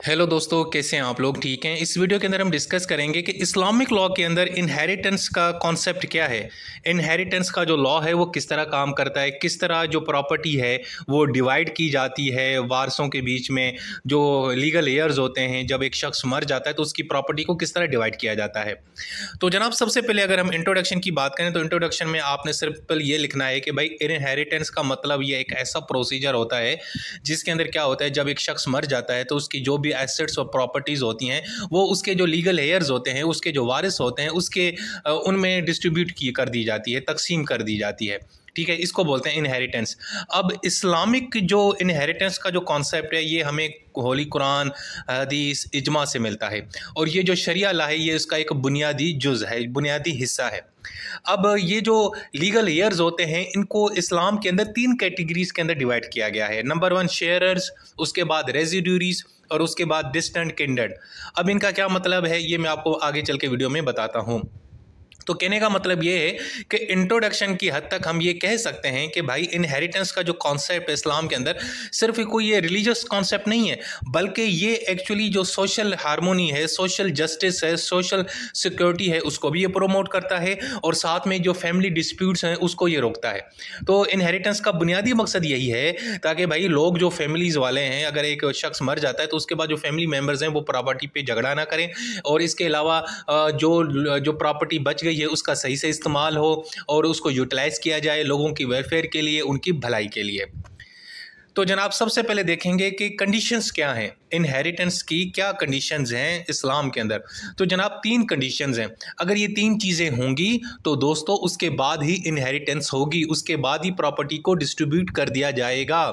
Hello दोस्तों, कैसे हैं आप लोग? ठीक हैं। इस वीडियो के अंदर हम डिस्कस करेंगे कि इस्लामिक लॉ के अंदर इनहेरिटेंस का कॉन्सेप्ट क्या है। इनहेरिटेंस का जो लॉ है वो किस तरह काम करता है, किस तरह जो प्रॉपर्टी है वो डिवाइड की जाती है वारसों के बीच में। जो लीगल एयर्स होते हैं, जब एक शख्स मर जाता है तो उसकी प्रॉपर्टी को किस तरह डिवाइड किया जाता है। तो जनाब, सबसे पहले अगर हम इंट्रोडक्शन की बात करें तो इंट्रोडक्शन में आपने सिंपल ये लिखना है कि भाई इनहेरिटेंस का मतलब ये एक ऐसा प्रोसीजर होता है जिसके अंदर क्या होता है, जब एक शख्स मर जाता है तो उसकी जो भी एसेट्स और प्रॉपर्टीज़ होती हैं वो उसके जो लीगल हेयर्स होते हैं, उसके जो वारिस होते हैं, उसके उनमें डिस्ट्रीब्यूट की कर दी जाती है, तकसीम कर दी जाती है। ठीक है, इसको बोलते हैं इनहेरिटेंस। अब इस्लामिक जो इनहेरिटेंस का जो कॉन्सेप्ट है ये हमें होली कुरान, हदीस, इजमा से मिलता है। और ये जो शरिया ला है ये इसका एक बुनियादी जुज़ है, बुनियादी हिस्सा है। अब ये जो लीगल हेयर्स होते हैं इनको इस्लाम के अंदर 3 कैटेगरीज के अंदर डिवाइड किया गया है। नंबर 1 शेयरर्स, उसके बाद रेजिड्यूरीज और उसके बाद डिस्टेंट किंडर्ड। अब इनका क्या मतलब है ये मैं आपको आगे चल के वीडियो में बताता हूँ। तो कहने का मतलब ये है कि इंट्रोडक्शन की हद तक हम ये कह सकते हैं कि भाई इनहेरिटेंस का जो कॉन्सेप्ट है इस्लाम के अंदर सिर्फ कोई ये रिलीजियस कॉन्सेप्ट नहीं है, बल्कि ये एक्चुअली जो सोशल हार्मोनी है, सोशल जस्टिस है, सोशल सिक्योरिटी है, उसको भी ये प्रोमोट करता है और साथ में जो फैमिली डिस्प्यूट्स हैं उसको ये रोकता है। तो इनहेरिटेंस का बुनियादी मकसद यही है ताकि भाई लोग जो फैमिलीज़ वाले हैं, अगर एक शख्स मर जाता है तो उसके बाद जो फैमिली मेम्बर्स हैं वो प्रॉपर्टी पे झगड़ा ना करें और इसके अलावा जो प्रॉपर्टी बच गई है उसका सही से इस्तेमाल हो और उसको यूटिलाइज किया जाए लोगों की वेलफेयर के लिए, उनकी भलाई के लिए। तो जनाब, सबसे पहले देखेंगे कि कंडीशंस क्या हैं, इनहेरिटेंस की क्या कंडीशंस हैं इस्लाम के अंदर। तो जनाब 3 कंडीशंस हैं। अगर ये 3 चीज़ें होंगी तो दोस्तों उसके बाद ही इनहेरिटेंस होगी, उसके बाद ही प्रॉपर्टी को डिस्ट्रीब्यूट कर दिया जाएगा।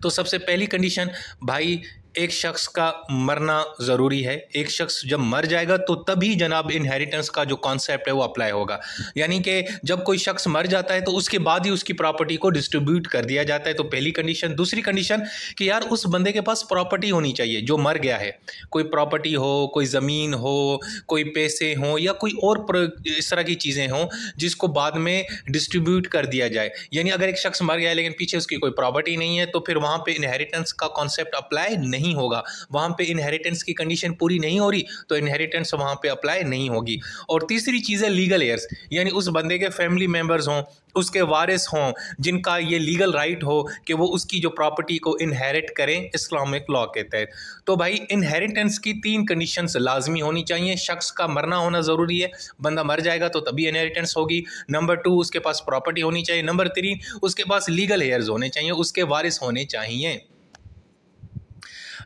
तो सबसे पहली कंडीशन, भाई एक शख्स का मरना ज़रूरी है। एक शख्स जब मर जाएगा तो तभी जनाब इनहेरिटेंस का जो कॉन्सेप्ट है वो अप्लाई होगा। यानी कि जब कोई शख्स मर जाता है तो उसके बाद ही उसकी प्रॉपर्टी को डिस्ट्रीब्यूट कर दिया जाता है। तो पहली कंडीशन। दूसरी कंडीशन कि यार उस बंदे के पास प्रॉपर्टी होनी चाहिए जो मर गया है। कोई प्रॉपर्टी हो, कोई ज़मीन हो, कोई पैसे हों या कोई और इस तरह की चीज़ें हों जिसको बाद में डिस्ट्रीब्यूट कर दिया जाए। यानी अगर एक शख्स मर गया है लेकिन पीछे उसकी कोई प्रॉपर्टी नहीं है तो फिर वहाँ पे इनहेरिटेंस का कॉन्सेप्ट अप्लाई नहीं होगा। वहाँ पे इनहेरिटेंस की कंडीशन पूरी नहीं हो रही तो इनहेरिटेंस वहाँ पे अप्लाई नहीं होगी। और तीसरी चीज़ है लीगल एयर्स, यानी उस बंदे के फैमिली मेम्बर्स हों, उसके वारिस हों, जिनका ये लीगल राइट हो कि वो उसकी जो प्रॉपर्टी को इनहेरिट करें इस्लामिक लॉ के तहत। तो भाई इनहेरिटेंस की 3 कंडीशंस लाजमी होनी चाहिए। शख्स का मरना होना ज़रूरी है, बंदा मर जाएगा तो तभी इनहेरिटेंस होगी। नंबर 2 उसके पास प्रॉपर्टी होनी चाहिए। नंबर 3 उसके पास लीगल हेयर्स होने चाहिए, उसके वारिस होने चाहिए।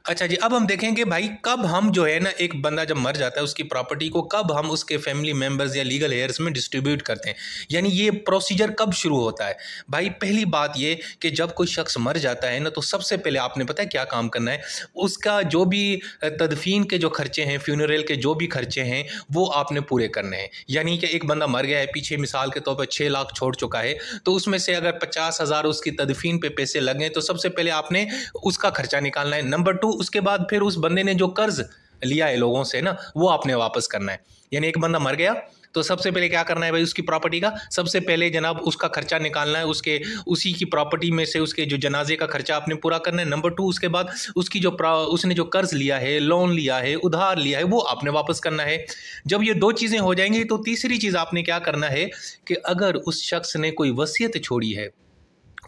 अच्छा जी, अब हम देखेंगे भाई कब हम जो है ना, एक बंदा जब मर जाता है उसकी प्रॉपर्टी को कब हम उसके फैमिली मेम्बर्स या लीगल हेयर्स में डिस्ट्रीब्यूट करते हैं, यानी ये प्रोसीजर कब शुरू होता है। भाई पहली बात ये कि जब कोई शख्स मर जाता है ना तो सबसे पहले आपने पता है क्या काम करना है, उसका जो भी तदफीन के जो खर्चे हैं, फ्यूनरल के जो भी खर्चे हैं वो आपने पूरे करने हैं। यानी कि एक बंदा मर गया है, पीछे मिसाल के तौर पर 6 लाख छोड़ चुका है, तो उसमें से अगर 50,000 उसकी तदफीन पे पैसे लगे तो सबसे पहले आपने उसका खर्चा निकालना है। नंबर 2 उसके बाद फिर उस बंदे ने जो कर्ज लिया है लोगों से ना वो आपने वापस करना है। यानी एक बंदा मर गया तो सबसे पहले क्या करना है भाई, उसकी प्रॉपर्टी का सबसे पहले जनाब उसका खर्चा निकालना है, उसके उसी की प्रॉपर्टी में से उसके जो जनाजे का खर्चा आपने पूरा करना है। नंबर 2 उसके बाद उसकी जो उसने जो कर्ज लिया है, लोन लिया है, उधार लिया है, वो आपने वापस करना है। जब ये 2 चीज़ें हो जाएंगी तो तीसरी चीज़ आपने क्या करना है कि अगर उस शख्स ने कोई वसीयत छोड़ी है,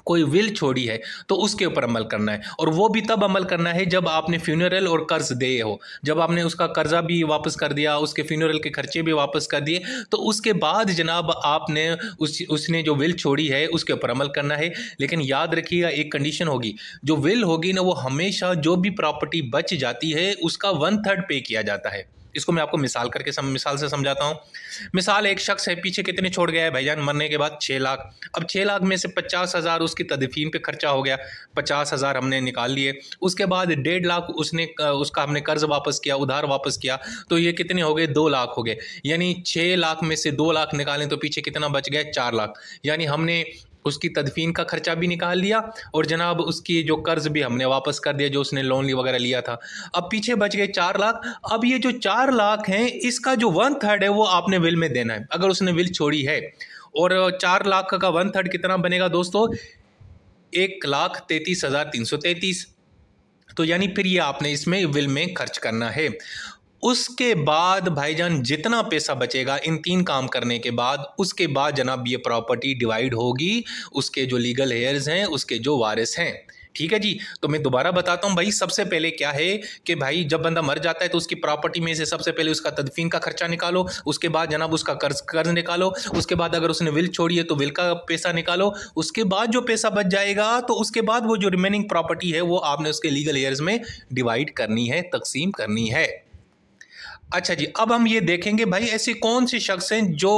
कोई विल छोड़ी है, तो उसके ऊपर अमल करना है। और वो भी तब अमल करना है जब आपने फ्यूनरल और कर्ज दे हो, जब आपने उसका कर्जा भी वापस कर दिया, उसके फ्यूनरल के खर्चे भी वापस कर दिए, तो उसके बाद जनाब आपने उसने जो विल छोड़ी है उसके ऊपर अमल करना है। लेकिन याद रखिएगा एक कंडीशन होगी, जो विल होगी ना वो हमेशा जो भी प्रॉपर्टी बच जाती है उसका 1/3 पे किया जाता है। इसको मैं आपको मिसाल से समझाता हूँ। मिसाल, एक शख्स है, पीछे कितने छोड़ गया है भाईजान मरने के बाद? 6 लाख। अब 6 लाख में से 50,000 उसकी तदफीन पे खर्चा हो गया, 50,000 हमने निकाल लिए। उसके बाद 1.5 लाख उसका हमने कर्ज वापस किया, उधार वापस किया, तो ये कितने हो गए? 2 लाख हो गए। यानी 6 लाख में से 2 लाख निकालें तो पीछे कितना बच गया? 4 लाख। यानी हमने उसकी तदफीन का खर्चा भी निकाल लिया और जनाब उसकी जो कर्ज भी हमने वापस कर दिया जो उसने लोन वगैरह लिया था। अब पीछे बच गए 4 लाख। अब ये जो 4 लाख हैं इसका जो 1/3 है वो आपने विल में देना है, अगर उसने विल छोड़ी है। और 4 लाख का 1/3 कितना बनेगा दोस्तों? 1,33,333। तो यानी फिर ये आपने इसमें विल में खर्च करना है। उसके बाद भाईजान जितना पैसा बचेगा इन 3 काम करने के बाद, उसके बाद जनाब ये प्रॉपर्टी डिवाइड होगी उसके जो लीगल हेयर्स हैं, उसके जो वारिस हैं। ठीक है जी। तो मैं दोबारा बताता हूँ भाई, सबसे पहले क्या है कि भाई जब बंदा मर जाता है तो उसकी प्रॉपर्टी में से सबसे पहले उसका तदफीन का खर्चा निकालो, उसके बाद जनाब उसका कर्ज निकालो, उसके बाद अगर उसने विल छोड़ी है तो विल का पैसा निकालो, उसके बाद जो पैसा बच जाएगा तो उसके बाद वो जो रिमेनिंग प्रॉपर्टी है वो आपने उसके लीगल हेयर्स में डिवाइड करनी है, तकसीम करनी है। अच्छा जी, अब हम ये देखेंगे भाई ऐसे कौन से शख्स हैं जो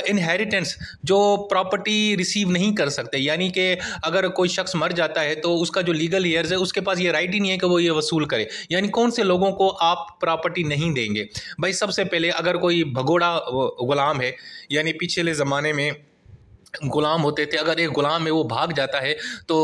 इनहेरिटेंस, जो प्रॉपर्टी रिसीव नहीं कर सकते, यानी कि अगर कोई शख्स मर जाता है तो उसका जो लीगल हेयर्स है उसके पास ये राइट ही नहीं है कि वो ये वसूल करे, यानी कौन से लोगों को आप प्रॉपर्टी नहीं देंगे। भाई सबसे पहले अगर कोई भगोड़ा गुलाम है, यानी पिछले ज़माने में गुलाम होते थे, अगर एक गुलाम है वो भाग जाता है तो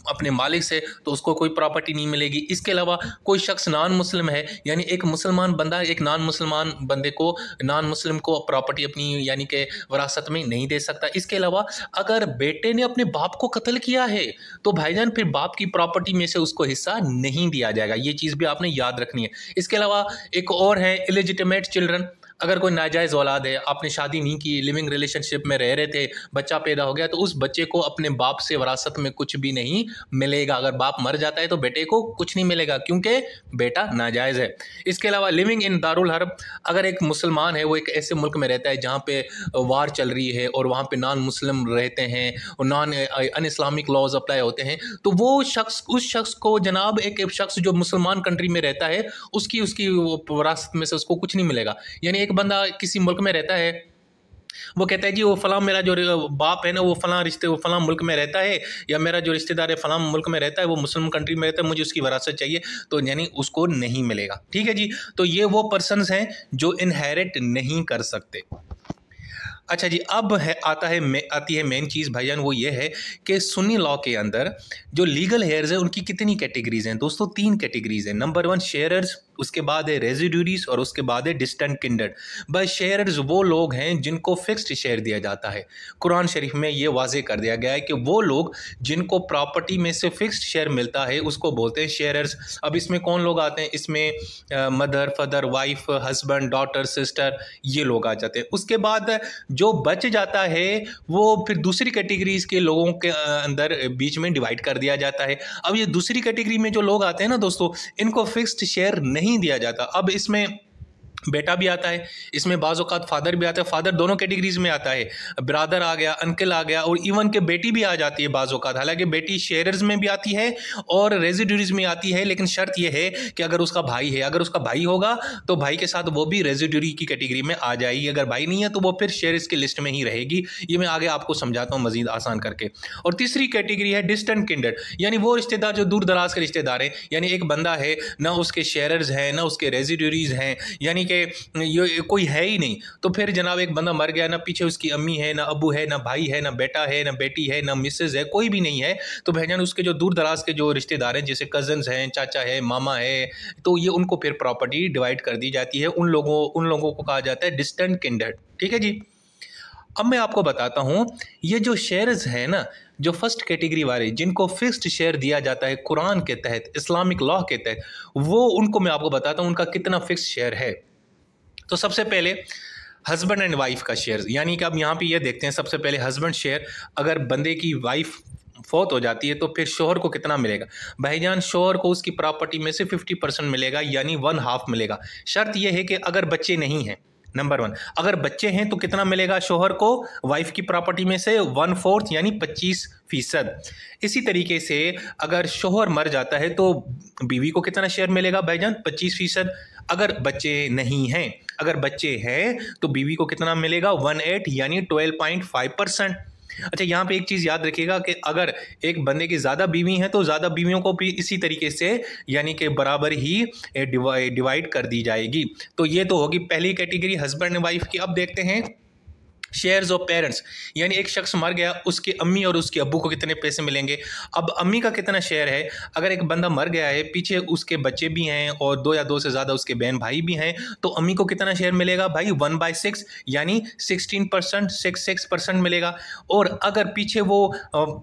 अपने मालिक से, तो उसको कोई प्रॉपर्टी नहीं मिलेगी। इसके अलावा कोई शख्स नॉन मुस्लिम है, यानी एक मुसलमान बंदा एक नॉन मुसलमान बंदे को, नॉन मुस्लिम को प्रॉपर्टी अपनी यानी कि वरासत में नहीं दे सकता। इसके अलावा अगर बेटे ने अपने बाप को कत्ल किया है तो भाईजान फिर बाप की प्रॉपर्टी में से उसको हिस्सा नहीं दिया जाएगा, ये चीज़ भी आपने याद रखनी है। इसके अलावा एक और है इलिजिटिमेट चिल्ड्रन, अगर कोई नाजायज़ औलाद है, आपने शादी नहीं की, लिविंग रिलेशनशिप में रह रहे थे, बच्चा पैदा हो गया, तो उस बच्चे को अपने बाप से वरासत में कुछ भी नहीं मिलेगा। अगर बाप मर जाता है तो बेटे को कुछ नहीं मिलेगा क्योंकि बेटा नाजायज़ है। इसके अलावा लिविंग इन दारुल हर्ब, अगर एक मुसलमान है वो एक ऐसे मुल्क में रहता है जहाँ पे वार चल रही है और वहाँ पे नॉन मुस्लिम रहते हैं और नॉन अन इस्लामिक लॉज अप्लाई होते हैं, तो वो शख्स, उस शख्स को जनाब एक शख्स जो मुसलमान कंट्री में रहता है उसकी वरासत में से उसको कुछ नहीं मिलेगा। यानी एक बंदा किसी मुल्क में रहता है, वो कहता है जी वो फलां मेरा जो बाप है ना वो फलां मुल्क में रहता है, या मेरा जो रिश्तेदार है फलां मुल्क में रहता है, वो मुस्लिम कंट्री में रहता है, मुझे उसकी वरासत चाहिए, तो यानी उसको नहीं मिलेगा। ठीक है जी। तो ये वो पर्सन्स हैं जो इनहेरिट नहीं कर सकते। अच्छा जी, अब आती है मेन चीज़ भाईजान, वो ये है कि सुन्नी लॉ के अंदर जो लीगल हेयर्स हैं उनकी कितनी कैटेगरीज हैं दोस्तों? 3 कैटेगरीज हैं। नंबर 1 शेयरर्स, उसके बाद है रेजिड्यूरीज और उसके बाद है डिस्टेंट किंडर्ड। भाई शेयरर्स वो लोग हैं जिनको फिक्स्ड शेयर दिया जाता है। कुरान शरीफ में ये वाजे कर दिया गया है कि वो लोग जिनको प्रॉपर्टी में से फिक्स्ड शेयर मिलता है उसको बोलते हैं शेयरर्स। अब इसमें कौन लोग आते हैं? इसमें mother, father, wife, husband, daughter, sister, ये लोग आ जाते हैं। उसके बाद जो बच जाता है वो फिर दूसरी कैटेगरीज के लोगों के अंदर बीच में डिवाइड कर दिया जाता है। अब ये दूसरी कैटेगरी में जो लोग आते हैं ना दोस्तों, इनको फिक्स्ड शेयर नहीं दिया जाता। अब इसमें बेटा भी आता है, इसमें बाज़ औक़ात फादर भी आता है, फादर दोनों कैटेगरीज में आता है, ब्रदर आ गया, अंकल आ गया, और इवन के बेटी भी आ जाती है बाज़ औक़ात। हालांकि बेटी शेयर्स में भी आती है और रेजिड्यूरीज में आती है, लेकिन शर्त यह है कि अगर उसका भाई है, अगर उसका भाई होगा तो भाई के साथ वो भी रेजिड्यूरी की कैटेगरी में आ जाएगी, अगर भाई नहीं है तो वो फिर शेयर्स की लिस्ट में ही रहेगी। ये मैं आगे आपको समझाता हूँ मज़ीद आसान करके। और तीसरी कैटेगरी है डिस्टेंट किंडर्ड, यानी वो रिश्तेदार जो दूर दराज के रिश्तेदार हैं, यानी एक बंदा है ना उसके शेयर्स हैं ना उसके रेजिड्यूरीज हैं, यानी कि ये कोई है ही नहीं, तो फिर जनाब एक बंदा मर गया, ना पीछे उसकी अम्मी है, ना अबू है, ना भाई है, ना बेटा है, ना बेटी है, ना मिसेज है, कोई भी नहीं है, तो भाईजान उसके जो दूर दराज के जो रिश्तेदार हैं जैसे कजन्स हैं, चाचा है, मामा है, तो ये उनको फिर प्रॉपर्टी डिवाइड कर दी जाती है। उन लोगों को कहा जाता है डिस्टेंट किंडर्ड। ठीक है जी। अब मैं आपको बताता हूँ ये जो शेयर्स हैं ना, जो फर्स्ट कैटेगरी वाले जिनको फिक्स्ड शेयर दिया जाता है कुरान के तहत, इस्लामिक लॉ के तहत, वो उनको मैं आपको बताता हूँ उनका कितना फिक्स्ड शेयर है। तो सबसे पहले हस्बैंड एंड वाइफ का शेयर, यानी कि अब यहाँ पे ये देखते हैं सबसे पहले हस्बैंड शेयर, अगर बंदे की वाइफ फौत हो जाती है तो फिर शोहर को कितना मिलेगा? भाईजान शोहर को उसकी प्रॉपर्टी में से 50% मिलेगा, यानी 1/2 मिलेगा। शर्त यह है कि अगर बच्चे नहीं हैं, नंबर 1, अगर बच्चे हैं तो कितना मिलेगा शोहर को वाइफ की प्रॉपर्टी में से? 1/4 यानी 25%। इसी तरीके से अगर शोहर मर जाता है तो बीवी को कितना शेयर मिलेगा भाईजान? 25%। अगर बच्चे नहीं हैं, अगर बच्चे हैं तो बीवी को कितना मिलेगा? 1/8 यानी 12.5%। अच्छा, यहाँ पे एक चीज़ याद रखिएगा कि अगर एक बंदे की ज़्यादा बीवी हैं तो ज़्यादा बीवियों को भी इसी तरीके से यानी कि बराबर ही डिवाइड कर दी जाएगी। तो ये तो होगी पहली कैटेगरी हस्बैंड एंड वाइफ की। अब देखते हैं शेयर्स ऑफ पेरेंट्स, यानी एक शख्स मर गया, उसके अम्मी और उसके अब्बू को कितने पैसे मिलेंगे। अब अम्मी का कितना शेयर है, अगर एक बंदा मर गया है, पीछे उसके बच्चे भी हैं और 2 या 2 से ज़्यादा उसके बहन भाई भी हैं, तो अम्मी को कितना शेयर मिलेगा भाई 1/6, यानी 16%, 6% मिलेगा। और अगर पीछे वो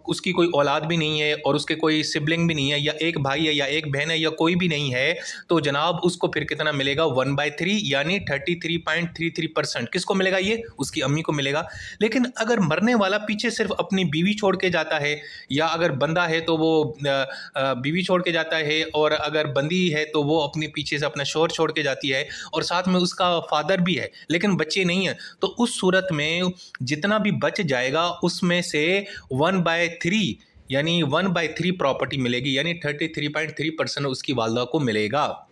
उसकी कोई औलाद भी नहीं है और उसके कोई सिबलिंग भी नहीं है, या एक भाई है या एक बहन है या कोई भी नहीं है, तो जनाब उसको फिर कितना मिलेगा 1/3, यानी 33.33%। किसको मिलेगा ये, उसकी अम्मी को मिलेगा। लेकिन अगर मरने वाला पीछे सिर्फ अपनी बीवी छोड़ के जाता है, या अगर बंदा है तो वो बीवी छोड़ के जाता है, और अगर बंदी है तो वो अपने पीछे से अपना शोहर छोड़ के जाती है, और साथ में उसका फादर भी है लेकिन बच्चे नहीं है, तो उस सूरत में जितना भी बच जाएगा उसमें से 1/3, यानी 1/3 प्रॉपर्टी मिलेगी, यानी 33.3% उसकी वालदा को मिलेगा।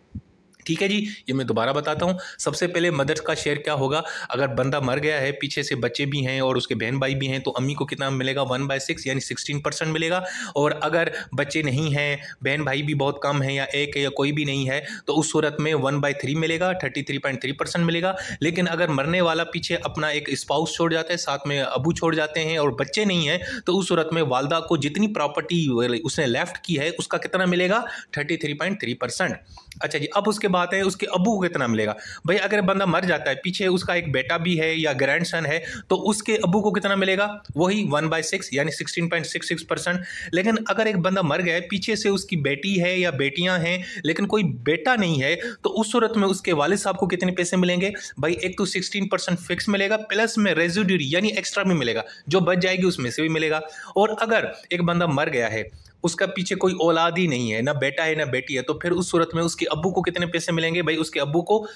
ठीक है जी, ये मैं दोबारा बताता हूँ। सबसे पहले मदर का शेयर क्या होगा, अगर बंदा मर गया है, पीछे से बच्चे भी हैं और उसके बहन भाई भी हैं, तो अम्मी को कितना मिलेगा 1/6, यानी 16% मिलेगा। और अगर बच्चे नहीं हैं, बहन भाई भी बहुत कम हैं, या एक है या कोई भी नहीं है, तो उस सूरत में 1/3 मिलेगा, 33.3% मिलेगा। लेकिन अगर मरने वाला पीछे अपना एक स्पाउस छोड़ जाता है, साथ में अबू छोड़ जाते हैं और बच्चे नहीं हैं, तो उस सूरत में वालदा को जितनी प्रॉपर्टी उसने लेफ्ट की है उसका कितना मिलेगा 33.3%। अच्छा जी, अब उसके बात है उसके अब्बू को कितना मिलेगा। भाई अगर बंदा मर जाता है, पीछे उसका एक बेटा भी है या ग्रैंडसन है, तो उसके अब्बू को कितना मिलेगा, वही 1/6, यानी 16.66%। लेकिन अगर एक बंदा मर गया है, पीछे से उसकी बेटी है या बेटियां हैं लेकिन कोई बेटा नहीं है, तो उस सूरत में उसके वालिद साहब को कितने पैसे मिलेंगे भाई, एक तो 16% फिक्स मिलेगा, प्लस में रेजिड्यूरी यानी एक्स्ट्रा भी मिलेगा, जो बच जाएगी उसमें से भी मिलेगा। और अगर एक बंदा मर गया है, उसका पीछे कोई औलाद ही नहीं है, ना बेटा है ना बेटी है, तो फिर उस सूरत में उसके अब्बू को कितने पैसे मिलेंगे भाई, उसके अब्बू को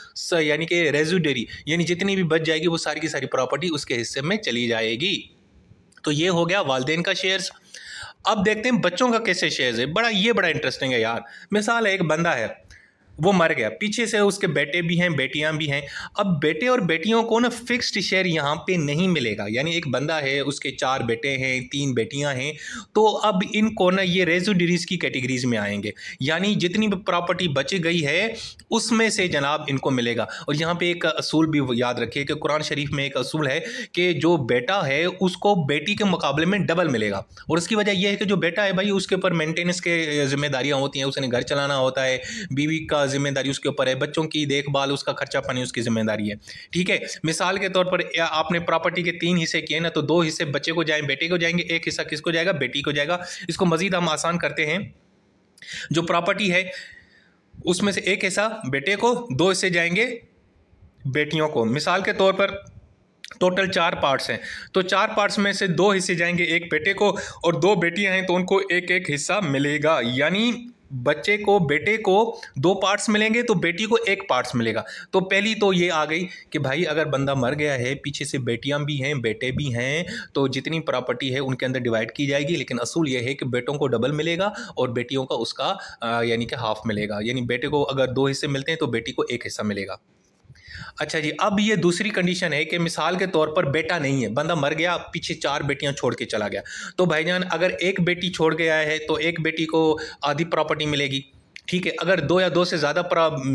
यानी कि रेजिडरी, यानी जितनी भी बच जाएगी वो सारी की सारी प्रॉपर्टी उसके हिस्से में चली जाएगी। तो ये हो गया वालिदैन का शेयर्स। अब देखते हैं बच्चों का कैसे शेयर्स है। बड़ा इंटरेस्टिंग है यार। मिसाल है, एक बंदा है, वो मर गया, पीछे से उसके बेटे भी हैं बेटियां भी हैं। अब बेटे और बेटियों को ना फिक्स्ड शेयर यहाँ पे नहीं मिलेगा, यानी एक बंदा है, उसके 4 बेटे हैं 3 बेटियां हैं, तो अब इनको ना ये रेजिडरीज की कैटेगरीज में आएंगे, यानी जितनी भी प्रॉपर्टी बच गई है उसमें से जनाब इनको मिलेगा। और यहाँ पे एक असूल भी याद रखिए कि कुरान शरीफ में एक असूल है कि जो बेटा है उसको बेटी के मुकाबले में डबल मिलेगा। और उसकी वजह यह है कि जो बेटा है भाई उसके ऊपर मेंटेनेंस के जिम्मेदारियाँ होती हैं, उसने घर चलाना होता है, बीवी का जिम्मेदारी उसके ऊपर है, बच्चों की देखभाल उसका खर्चा पानी उसकी जिम्मेदारी है। ठीक है, मिसाल के तौर पर आपने प्रॉपर्टी के 3 हिस्से किए ना, तो 2 हिस्से बच्चे को जाएंगे, बेटे को जाएंगे, एक हिस्सा किसको जाएगा, बेटी को जाएगा। इसको मजीद हम आसान करते हैं, जो प्रॉपर्टी है उसमें से एक हिस्सा बेटे को, 2 हिस्से जाएंगे बेटियों को। मिसाल के तौर पर टोटल 4 पार्ट्स हैं, तो 4 पार्ट्स में से 2 हिस्से जाएंगे एक बेटे को, और 2 बेटियां हैं तो उनको एक एक हिस्सा मिलेगा, यानी बच्चे को, बेटे को 2 पार्ट्स मिलेंगे तो बेटी को 1 पार्ट्स मिलेगा। तो पहली तो ये आ गई कि भाई अगर बंदा मर गया है, पीछे से बेटियां भी हैं बेटे भी हैं, तो जितनी प्रॉपर्टी है उनके अंदर डिवाइड की जाएगी। लेकिन असूल ये है कि बेटों को डबल मिलेगा और बेटियों का उसका यानी कि हाफ मिलेगा, यानी बेटे को अगर 2 हिस्से मिलते हैं तो बेटी को 1 हिस्सा मिलेगा। अच्छा जी, अब ये दूसरी कंडीशन है कि मिसाल के तौर पर बेटा नहीं है, बंदा मर गया, पीछे 4 बेटियां छोड़ के चला गया, तो भाईजान अगर एक बेटी छोड़ गया है तो एक बेटी को आधी प्रॉपर्टी मिलेगी। ठीक है, अगर 2 या 2 से ज़्यादा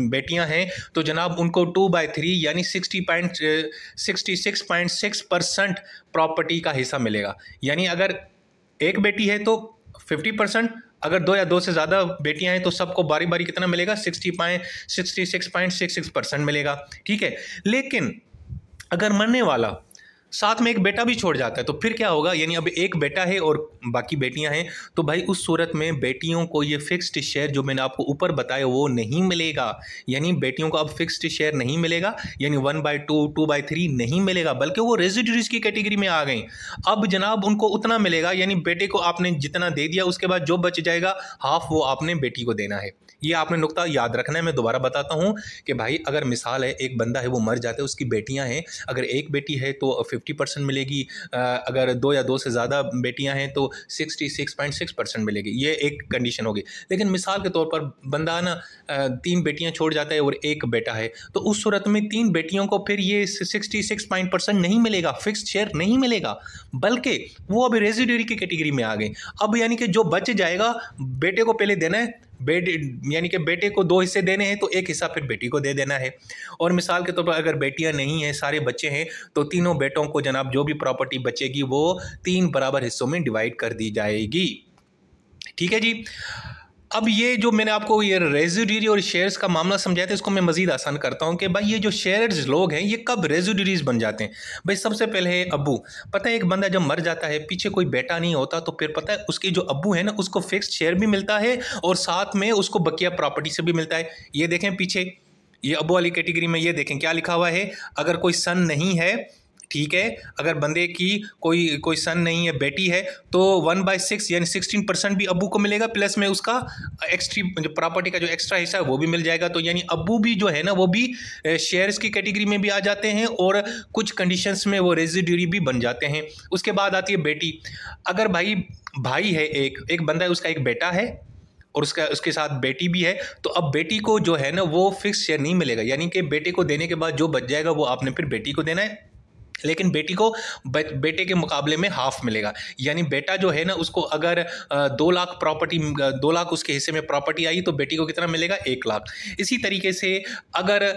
बेटियां हैं तो जनाब उनको 2/3 यानी 66.6% प्रॉपर्टी का हिस्सा मिलेगा। यानी अगर एक बेटी है तो 50%, अगर 2 या 2 से ज़्यादा बेटियां हैं तो सबको बारी बारी कितना मिलेगा, 66.66% मिलेगा। ठीक है, लेकिन अगर मरने वाला साथ में एक बेटा भी छोड़ जाता है तो फिर क्या होगा, यानी अब एक बेटा है और बाकी बेटियां हैं, तो भाई उस सूरत में बेटियों को ये फिक्स्ड शेयर जो मैंने आपको ऊपर बताया वो नहीं मिलेगा। यानी बेटियों को अब फिक्स्ड शेयर नहीं मिलेगा, यानी 1/2, 2/3 नहीं मिलेगा, बल्कि वो रेजिडरीज की कैटेगरी में आ गई। अब जनाब उनको उतना मिलेगा, यानी बेटे को आपने जितना दे दिया उसके बाद जो बच जाएगा हाफ वो आपने बेटी को देना है। ये आपने नुक्ता याद रखना है। मैं दोबारा बताता हूँ कि भाई अगर मिसाल है, एक बंदा है वो मर जाता है, उसकी बेटियां हैं, अगर एक बेटी है तो 50% मिलेगी, अगर 2 या 2 से ज़्यादा बेटियां हैं तो 66.6% मिलेगी। ये एक कंडीशन होगी। लेकिन मिसाल के तौर पर बंदा ना 3 बेटियां छोड़ जाता है और एक बेटा है, तो उस सूरत में 3 बेटियों को फिर ये 66% नहीं मिलेगा, फिक्स्ड शेयर नहीं मिलेगा, बल्कि वो अभी रेजिडरी की कैटेगरी में आ गए। अब यानी कि जो बच जाएगा बेटे को पहले देना है, बेटे यानी कि बेटे को 2 हिस्से देने हैं तो 1 हिस्सा फिर बेटी को दे देना है। और मिसाल के तौर पर अगर बेटियां नहीं हैं, सारे बच्चे हैं, तो तीनों बेटों को जनाब जो भी प्रॉपर्टी बचेगी वो 3 बराबर हिस्सों में डिवाइड कर दी जाएगी। ठीक है जी। अब ये जो मैंने आपको ये रेजिड्यूरी और शेयर्स का मामला समझाया था, इसको मैं मजीद आसान करता हूँ कि भाई ये जो शेयर्स लोग हैं ये कब रेजिड्यूरीज बन जाते हैं। भाई सबसे पहले है अब्बू। पता है एक बंदा जब मर जाता है, पीछे कोई बेटा नहीं होता, तो फिर पता है उसके जो अब्बू है ना उसको फिक्स्ड शेयर भी मिलता है और साथ में उसको बकिया प्रॉपर्टी से भी मिलता है। ये देखें पीछे, ये अब्बू वाली कैटेगरी में ये देखें क्या लिखा हुआ है। अगर कोई सन नहीं है, ठीक है, अगर बंदे की कोई सन नहीं है, बेटी है, तो 1/6 यानी 16% भी अब्बू को मिलेगा, प्लस में उसका एक्स्ट्रा जो प्रॉपर्टी का जो एक्स्ट्रा हिस्सा है वो भी मिल जाएगा। तो यानी अब्बू भी जो है ना वो भी शेयर्स की कैटेगरी में भी आ जाते हैं और कुछ कंडीशंस में वो रेजिड्यूरी भी बन जाते हैं। उसके बाद आती है बेटी। अगर भाई है, एक बंदा है, उसका एक बेटा है और उसके साथ बेटी भी है, तो अब बेटी को जो है ना वो फिक्स शेयर नहीं मिलेगा, यानी कि बेटे को देने के बाद जो बच जाएगा वो आपने फिर बेटी को देना है, लेकिन बेटी को बेटे के मुकाबले में हाफ मिलेगा। यानी बेटा जो है ना उसको अगर 2 लाख प्रॉपर्टी 2 लाख उसके हिस्से में प्रॉपर्टी आई तो बेटी को कितना मिलेगा, 1 लाख। इसी तरीके से अगर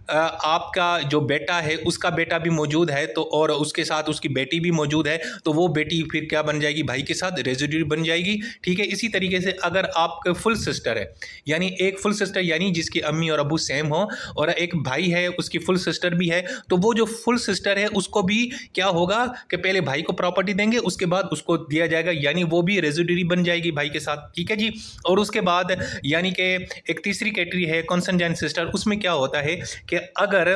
आपका जो बेटा है उसका बेटा भी मौजूद है तो और उसके साथ उसकी बेटी भी मौजूद है, तो वो बेटी फिर क्या बन जाएगी, भाई के साथ रेजिड्यूरी बन जाएगी। ठीक है। इसी तरीके से अगर आपका फुल सिस्टर है, यानी एक फुल सिस्टर यानी जिसकी अम्मी और अबू सेम हो, और एक भाई है उसकी फुल सिस्टर भी है, तो वो जो फुल सिस्टर है उसको भी क्या होगा कि पहले भाई को प्रॉपर्टी देंगे, उसके बाद उसको दिया जाएगा, यानी वो भी रेजिड्यूरी बन जाएगी भाई के साथ। ठीक है जी। और उसके बाद यानी कि एक तीसरी कैटेगरी है कॉन्सेंजेंट सिस्टर। उसमें क्या होता है कि अगर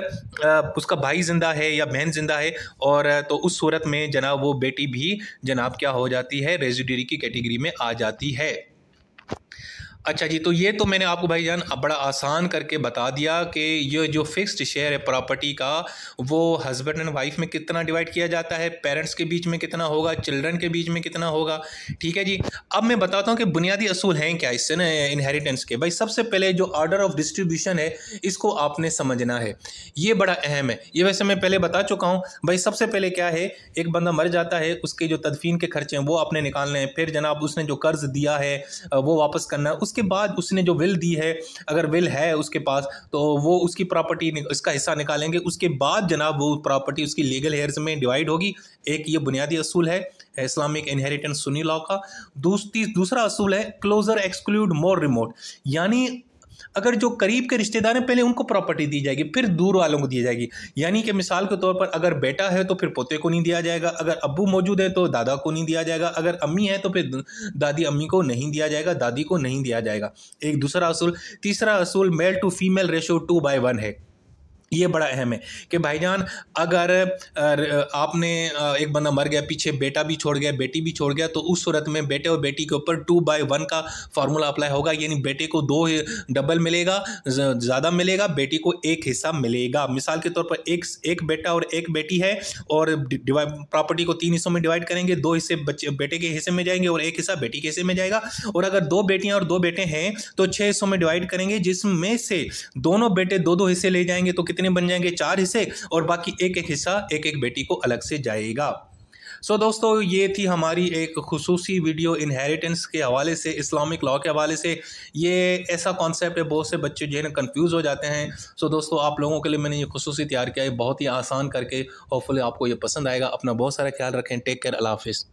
उसका भाई जिंदा है या बहन जिंदा है, और तो उस सूरत में जनाब वो बेटी भी जनाब क्या हो जाती है, रेजिड्यूरी की कैटेगरी में आ जाती है। अच्छा जी, तो ये तो मैंने आपको भाईजान बड़ा आसान करके बता दिया कि ये जो फिक्स्ड शेयर है प्रॉपर्टी का वो हस्बैंड एंड वाइफ में कितना डिवाइड किया जाता है, पेरेंट्स के बीच में कितना होगा, चिल्ड्रन के बीच में कितना होगा। ठीक है जी। अब मैं बताता हूँ कि बुनियादी असूल हैं क्या इससे ना इनहेरिटेंस के। भाई सबसे पहले जो ऑर्डर ऑफ डिस्ट्रीब्यूशन है इसको आपने समझना है, ये बड़ा अहम है। ये वैसे मैं पहले बता चुका हूँ। भाई सबसे पहले क्या है, एक बंदा मर जाता है, उसके जो तदफीन के खर्चे हैं वो आपने निकालने हैं, फिर जनाब उसने जो कर्ज दिया है वो वापस करना है, उसके बाद उसने जो विल दी है, अगर विल है उसके पास तो वो उसकी प्रॉपर्टी इसका हिस्सा निकालेंगे, उसके बाद जनाब वो प्रॉपर्टी उसकी लीगल हेयर्स में डिवाइड होगी। एक ये बुनियादी असूल है इस्लामिक इनहेरिटेंस सुन्नी लॉ का। दूसरा असूल है क्लोजर एक्सक्लूड मोर रिमोट, यानी अगर जो करीब के रिश्तेदार हैं पहले उनको प्रॉपर्टी दी जाएगी, फिर दूर वालों को दी जाएगी। यानी कि मिसाल के तौर पर अगर बेटा है तो फिर पोते को नहीं दिया जाएगा, अगर अब्बू मौजूद है तो दादा को नहीं दिया जाएगा, अगर अम्मी है तो फिर दादी अम्मी को नहीं दिया जाएगा, दादी को नहीं दिया जाएगा। एक दूसरा असूल। तीसरा असूल मेल टू फीमेल रेशो 2/1 है। ये बड़ा अहम है कि भाईजान अगर आपने एक बंदा मर गया, पीछे बेटा भी छोड़ गया, बेटी भी छोड़ गया, तो उस सूरत में बेटे और बेटी के ऊपर 2/1 का फार्मूला अप्लाई होगा। यानी बेटे को 2 डबल मिलेगा, ज़्यादा मिलेगा, बेटी को 1 हिस्सा मिलेगा। मिसाल के तौर पर एक बेटा और एक बेटी है और प्रॉपर्टी को 3 हिस्सों में डिवाइड करेंगे, 2 हिस्से बेटे के हिस्से में जाएंगे और 1 हिस्सा बेटी के हिस्से में जाएगा। और अगर 2 बेटियां और 2 बेटे हैं तो 6 हिस्सों में डिवाइड करेंगे, जिसमें से दोनों बेटे 2-2 हिस्से ले जाएंगे, तो कितने बन जाएंगे, 4 हिस्से, और बाकी एक हिस्सा एक बेटी को अलग से जाएगा। सो दोस्तों ये थी हमारी एक खुसूसी वीडियो इनहेरिटेंस के हवाले से, इस्लामिक लॉ के हवाले से। ये ऐसा कॉन्सेप्ट है बहुत से बच्चे जो है ना कंफ्यूज हो जाते हैं। सो दोस्तों आप लोगों के लिए मैंने ये खुसूसी तैयार किया है बहुत ही आसान करके। होपफुली आपको ये पसंद आएगा। अपना बहुत सारा ख्याल रखें। Take care. अल्लाह हाफिज़।